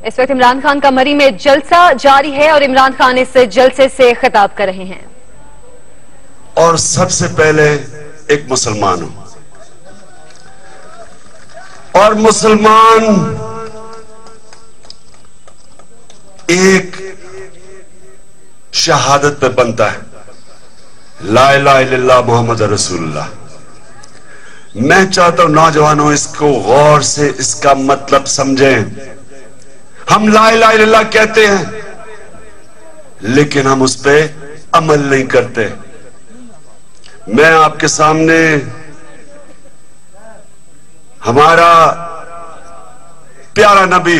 اس وقت عمران خان کا مری میں جلسہ جاری ہے اور عمران خان اس جلسے سے خطاب کر رہے ہیں۔ اور سب سے پہلے ایک مسلمان ہوں اور مسلمان ایک شہادت پہ بنتا ہے، لا الہ الا اللہ محمد رسول اللہ۔ میں چاہتا ہوں نوجوانوں اس کو غور سے اس کا مطلب سمجھیں۔ ہم لا الہ الا اللہ کہتے ہیں لیکن ہم اس پہ عمل نہیں کرتے۔ میں آپ کے سامنے ہمارا پیارا نبی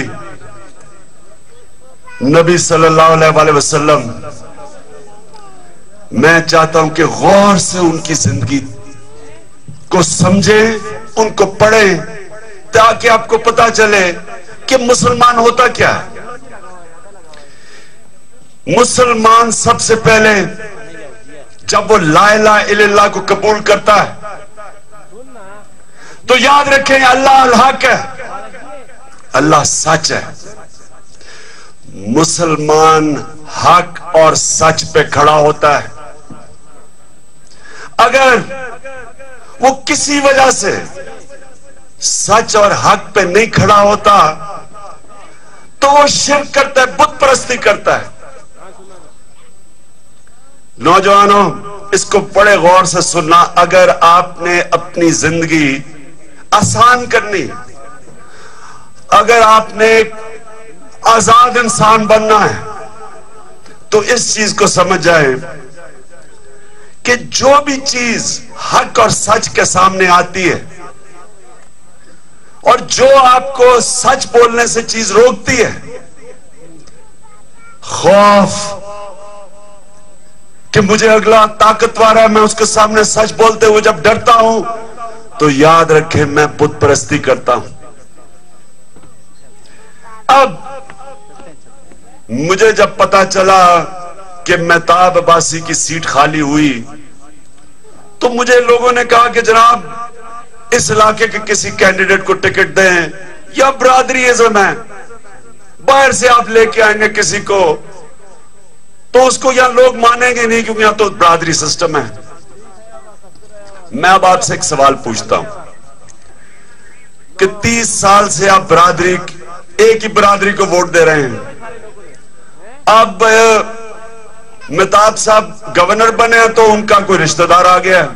صلی اللہ علیہ وسلم، میں چاہتا ہوں کہ غور سے ان کی زندگی کو سمجھیں، ان کو پڑھیں، تاکہ آپ کو پتا چلے کہ مسلمان ہوتا کیا ہے۔ مسلمان سب سے پہلے جب وہ لا الہ الا اللہ کو قبول کرتا ہے تو یاد رکھیں اللہ الحق ہے، اللہ سچ ہے۔ مسلمان حق اور سچ پہ کھڑا ہوتا ہے۔ اگر وہ کسی وجہ سے سچ اور حق پہ نہیں کھڑا ہوتا تو وہ شرک کرتا ہے، بت پرستی کرتا ہے۔ نوجوانوں اس کو بڑے غور سے سننا۔ اگر آپ نے اپنی زندگی آسان کرنی، اگر آپ نے ایک آزاد انسان بننا ہے تو اس چیز کو سمجھ جائیں کہ جو بھی چیز حق اور سچ کے سامنے آتی ہے اور جو آپ کو سچ بولنے سے چیز روکتی ہے، خوف کہ مجھے اگلا طاقتور ہے، میں اس کے سامنے سچ بولتے ہوئے جب ڈرتا ہوں تو یاد رکھیں میں بت پرستی کرتا ہوں۔ اب مجھے جب پتا چلا کہ مہتاب عباسی کی سیٹ خالی ہوئی تو مجھے لوگوں نے کہا کہ جناب اس علاقے کے کسی کینڈیڈیٹ کو ٹکٹ دیں، یا برادری ازم ہے، باہر سے آپ لے کے آئیں گے کسی کو تو اس کو یہاں لوگ مانیں گے نہیں، کیونکہ یہاں تو برادری سسٹم ہے۔ میں اب آپ سے ایک سوال پوچھتا ہوں کہ 30 سال سے آپ ایک ہی برادری کو ووٹ دے رہے ہیں۔ اب مہتاب صاحب گورنر بنے ہیں تو ان کا کوئی رشتہ دار آ گیا۔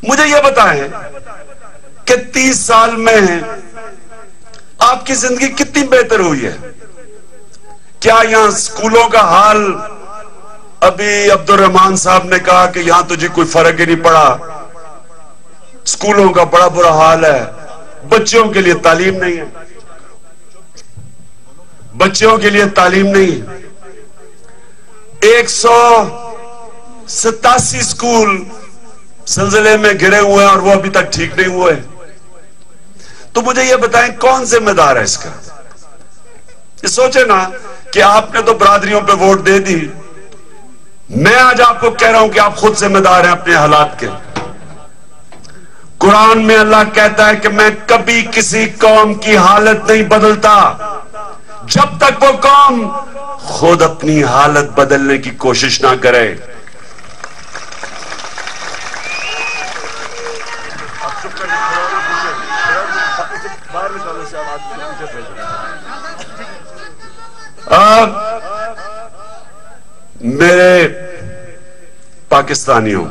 مجھے یہ بتائیں کہ 30 سال میں آپ کی زندگی کتنی بہتر ہوئی ہے؟ کیا یہاں سکولوں کا حال، ابھی عبد الرحمان صاحب نے کہا کہ یہاں تو جی کوئی فرق ہی نہیں پڑا، سکولوں کا بڑا برا حال ہے، بچوں کے لیے تعلیم نہیں ہے، بچوں کے لیے تعلیم نہیں ہے۔ 187 سکول زلزلے میں گرے ہوئے ہیں اور وہ ابھی تک ٹھیک نہیں ہوئے۔ تو مجھے یہ بتائیں کون ذمہ دار ہے اس کا؟ یہ سوچے نا کہ آپ نے تو برادریوں پہ ووٹ دے دی، میں آج آپ کو کہہ رہا ہوں کہ آپ خود ذمہ دار ہیں اپنے حالات کے۔ قرآن میں اللہ کہتا ہے کہ میں کبھی کسی قوم کی حالت نہیں بدلتا جب تک وہ قوم خود اپنی حالت بدلنے کی کوشش نہ کرے۔ میرے پاکستانیوں،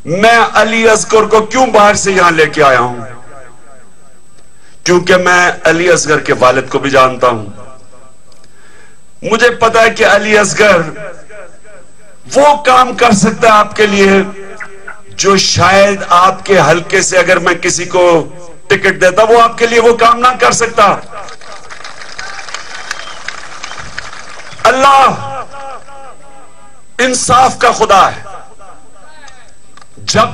میں علی اصغر کو کیوں باہر سے یہاں لے کے آیا ہوں؟ کیونکہ میں علی اصغر کے والد کو بھی جانتا ہوں۔ مجھے پتا ہے کہ علی اصغر وہ کام کر سکتا ہے آپ کے لیے جو شاید آپ کے حلقے سے اگر میں کسی کو ٹکٹ دیتا وہ آپ کے لیے وہ کام نہ کر سکتا۔ اللہ انصاف کا خدا ہے۔ جب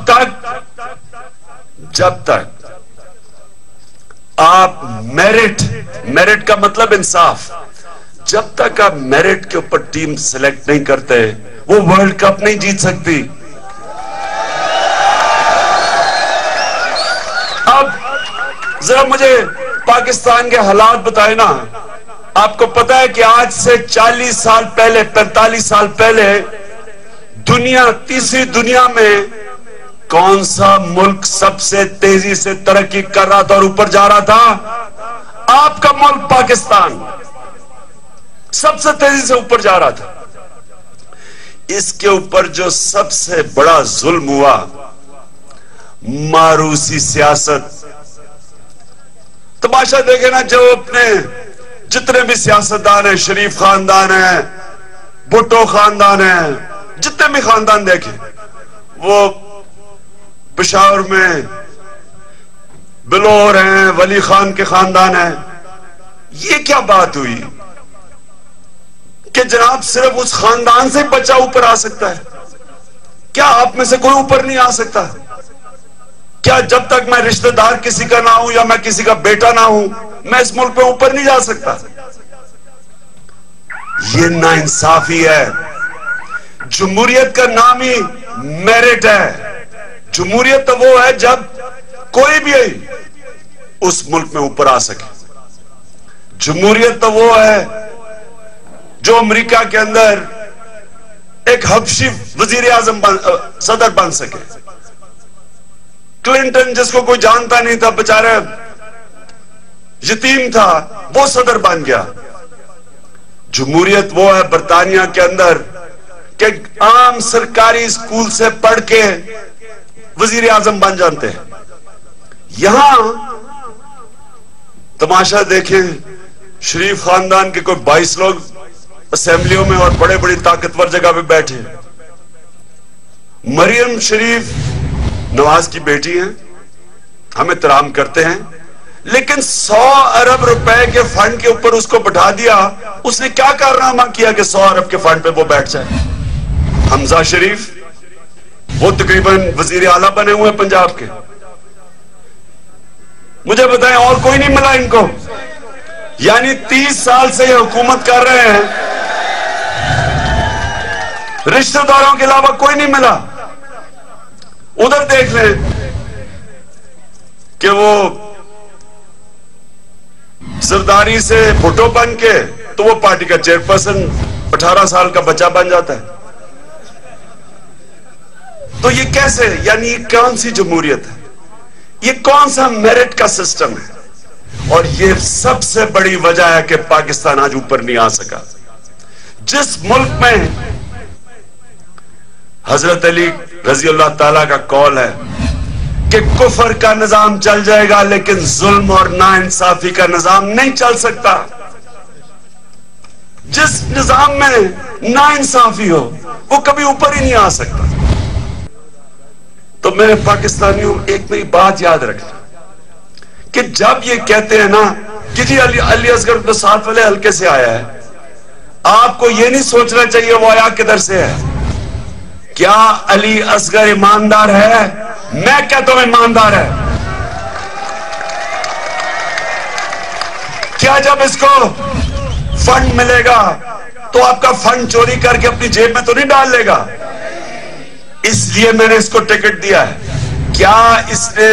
تک آپ میرٹ کا مطلب انصاف، جب تک آپ میرٹ کے اوپر ٹیم سلیکٹ نہیں کرتے وہ ورلڈ کپ نہیں جیت سکتی۔ اب ذرا مجھے پاکستان کے حالات بتائے نا. آپ کو پتا ہے کہ آج سے 40 سال پہلے 45 سال پہلے تیسری دنیا میں کون سا ملک سب سے تیزی سے ترقی کر رہا تھا اور اوپر جا رہا تھا؟ آپ کا ملک پاکستان سب سے تیزی سے اوپر جا رہا تھا. اس کے اوپر جو سب سے بڑا ظلم ہوا، ماروسی سیاست. تماشا دیکھیں نا، جو اپنے جتنے بھی سیاستدان ہیں، شریف خاندان ہیں، بھٹو خاندان ہیں، جتنے بھی خاندان دیکھیں، وہ پشاور میں بلور ہیں، ولی خان کے خاندان ہیں. یہ کیا بات ہوئی کہ جناب صرف اس خاندان سے بچہ اوپر آ سکتا ہے؟ کیا آپ میں سے کوئی اوپر نہیں آ سکتا؟ کیا جب تک میں رشتہ دار کسی کا نہ ہوں یا میں کسی کا بیٹا نہ ہوں میں اس ملک پہ اوپر نہیں جا سکتا؟ یہ ناانصافی ہے. جمہوریت کا نام ہی میرٹ ہے. جمہوریت تو وہ ہے جب کوئی بھی اس ملک میں اوپر آ سکے. جمہوریت تو وہ ہے جو امریکہ کے اندر ایک حبشی وزیر اعظم صدر بن سکے. کلنٹن جس کو کوئی جانتا نہیں تھا، بیچارہ یتیم تھا، وہ صدر بن گیا. جمہوریت وہ ہے برطانیہ کے اندر کہ عام سرکاری اسکول سے پڑھ کے وزیر اعظم بن جانتے ہیں. یہاں تماشا دیکھیں، شریف خاندان کے کوئی 22 لوگ اسمبلیوں میں اور بڑے بڑی طاقتور جگہ پہ بیٹھے. مریم شریف نواز کی بیٹی ہیں، ہم احترام کرتے ہیں، لیکن 100 ارب روپے کے فنڈ کے اوپر اس کو بٹھا دیا. اس نے کیا کارنامہ کیا کہ 100 ارب کے فنڈ پہ وہ بیٹھ جائے؟ حمزہ شریف وہ تقریباً وزیر اعلیٰ بنے ہوئے پنجاب کے. مجھے بتائیں اور کوئی نہیں ملا ان کو؟ یعنی 30 سال سے یہ حکومت کر رہے ہیں، رشتہ داروں کے علاوہ کوئی نہیں ملا. ادھر دیکھ لیں کہ وہ زرداری سے بھٹو بن کے تو وہ پارٹی کا چیئرپرسن 18 سال کا بچہ بن جاتا ہے. تو یہ کیسے؟ یعنی یہ کون سی جمہوریت ہے؟ یہ کون سا میرٹ کا سسٹم ہے؟ اور یہ سب سے بڑی وجہ ہے کہ پاکستان آج اوپر نہیں آ سکا. جس ملک میں حضرت علی رضی اللہ تعالیٰ کا قول ہے کہ کفر کا نظام چل جائے گا لیکن ظلم اور ناانصافی کا نظام نہیں چل سکتا. جس نظام میں ناانصافی ہو وہ کبھی اوپر ہی نہیں آ سکتا. تو میرے پاکستانیوں، ایک میری بات یاد رکھنا کہ جب یہ کہتے ہیں نا کہ جی علی اصغر تو 7 والے حلقے سے آیا ہے، آپ کو یہ نہیں سوچنا چاہیے وہ آیا کدھر سے ہے. کیا علی اصغر ایماندار ہے؟ میں کہتا ہوں ایماندار ہے. کیا جب اس کو فنڈ ملے گا تو آپ کا فنڈ چوری کر کے اپنی جیب میں تو نہیں ڈال لے گا؟ اس لیے میں نے اس کو ٹکٹ دیا ہے. کیا اس نے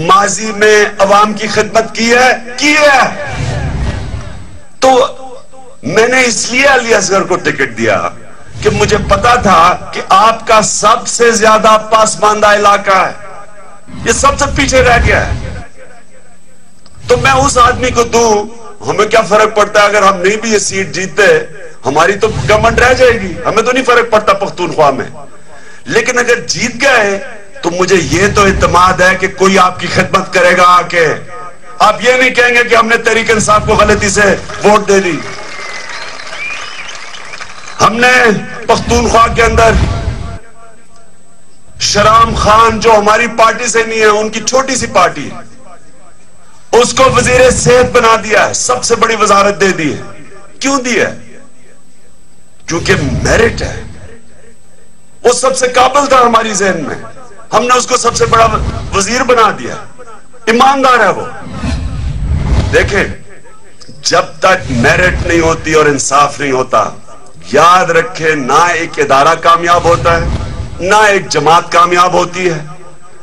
ماضی میں عوام کی خدمت کی ہے؟ کی ہے. تو میں نے اس لیے علی اصغر کو ٹکٹ دیا کہ مجھے پتا تھا کہ آپ کا سب سے زیادہ پسماندہ علاقہ ہے، یہ سب سے پیچھے رہ گیا ہے. تو میں اس آدمی کو دوں، ہمیں کیا فرق پڑتا ہے اگر ہم نہیں بھی یہ سیٹ جیتتے، ہماری تو گورنمنٹ رہ جائے گی، ہمیں تو نہیں فرق پڑتا پختونخوا میں. لیکن اگر جیت گئے تو مجھے یہ تو اعتماد ہے کہ کوئی آپ کی خدمت کرے گا آ کے. آپ یہ نہیں کہیں گے کہ ہم نے تحریک انصاف کو غلطی سے ووٹ دے دی. ہم نے پختونخوا کے اندر شرام خان جو ہماری پارٹی سے نہیں ہے، ان کی چھوٹی سی پارٹی ہے، اس کو وزیر صحت بنا دیا ہے، سب سے بڑی وزارت دے دی ہے. کیوں دی ہے؟ کیونکہ میرٹ ہے. وہ سب سے قابل تھا ہماری ذہن میں، ہم نے اس کو سب سے بڑا وزیر بنا دیا. ایماندار ہے وہ. دیکھیں، جب تک میرٹ نہیں ہوتی اور انصاف نہیں ہوتا، یاد رکھیں نہ ایک ادارہ کامیاب ہوتا ہے، نہ ایک جماعت کامیاب ہوتی ہے،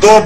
2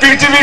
PTV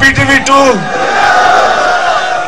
PTV 2?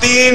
3